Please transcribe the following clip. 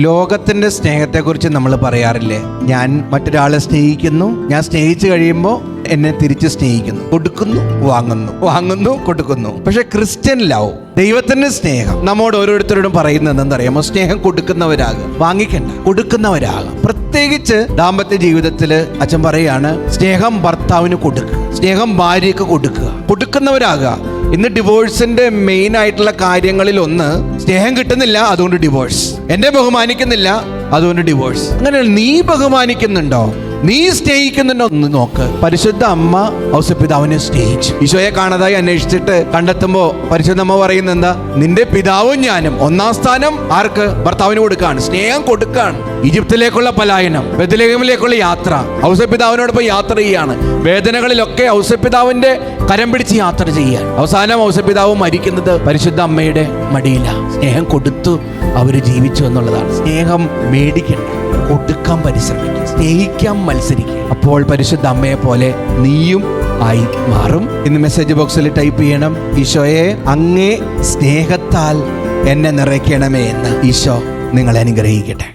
ലോകത്തിന്റെ സ്നേഹത്തെക്കുറിച്ച് നമ്മൾ പറയാറില്ലേ? ഞാൻ മറ്റൊരാളെ സ്നേഹിക്കുന്നു, ഞാൻ സ്നേഹിച്ചു കഴിയുമ്പോൾ എന്നെ തിരിച്ച് സ്നേഹിക്കുന്നു, കൊടുക്കുന്നു, വാങ്ങുന്നു, കൊടുക്കുന്നു. പക്ഷെ ക്രിസ്ത്യൻ ലവ്, ദൈവത്തിന്റെ സ്നേഹം നമ്മോട് ഓരോരുത്തരോടും പറയുന്നത് എന്താണെന്നറിയാമോ? സ്നേഹം കൊടുക്കുന്നവരാകും, വാങ്ങിക്കണ്ട, കൊടുക്കുന്നവരാകും. പ്രത്യേകിച്ച് ദാമ്പത്യ ജീവിതത്തില് അച്ഛൻ പറയാണ്, സ്നേഹം ഭർത്താവിന് കൊടുക്കുക, സ്നേഹം ഭാര്യയ്ക്ക് കൊടുക്കുക, കൊടുക്കുന്നവരാകുക. ഇന്ന് ഡിവോഴ്സിന്റെ മെയിൻ ആയിട്ടുള്ള കാര്യങ്ങളിൽ ഒന്ന്, സ്നേഹം കിട്ടുന്നില്ല അതുകൊണ്ട് ഡിവോഴ്സ്, എന്നെ ബഹുമാനിക്കുന്നില്ല അതുകൊണ്ട് ഡിവോഴ്സ്. അങ്ങനെ നീ ബഹുമാനിക്കുന്നുണ്ടോ, നീ സ്നേഹിക്കുന്നുണ്ടോ എന്ന് നോക്ക്. പരിശുദ്ധ അമ്മ ഔസപിതാവിനെ സ്നേഹിച്ചു. ഈശോയെ കാണാതായി അന്വേഷിച്ചിട്ട് കണ്ടെത്തുമ്പോ പരിശുദ്ധ അമ്മ പറയുന്നത് എന്താ? നിന്റെ പിതാവും ഞാനും ഒന്നാം സ്ഥാനം ആർക്ക്? ഭർത്താവിന് കൊടുക്കാണ്, സ്നേഹം കൊടുക്കാണ്. ഈജിപ്തിലേക്കുള്ള പലായനം, ബെത്ലഹേമിലേക്കുള്ള യാത്ര, ഔസപിതാവിനോടൊപ്പം യാത്ര ചെയ്യാണ്. വേദനകളിലൊക്കെ ഔസപിതാവിന്റെ കരം പിടിച്ച് യാത്ര ചെയ്യാൻ. അവസാനം ഔസപിതാവ് മരിക്കുന്നത് പരിശുദ്ധ അമ്മയുടെ മടിയിലാണ്. സ്നേഹം കൊടുത്തു അവര് ജീവിച്ചു എന്നുള്ളതാണ്. സ്നേഹം മേടിക്കണ്ട, കൊടുക്കാൻ പരിശ്രമിക്കുക, സ്നേഹിക്കാൻ മത്സരിക്കുക. അപ്പോൾ പരിശുദ്ധ അമ്മയെ പോലെ നീയും ആയി മാറും. ഇന്ന് മെസ്സേജ് ബോക്സിൽ ടൈപ്പ് ചെയ്യണം, ഈശോയെ അങ്ങേ സ്നേഹത്താൽ എന്നെ നിറയ്ക്കണമേ എന്ന്. ഈശോ നിങ്ങളെ അനുഗ്രഹിക്കട്ടെ.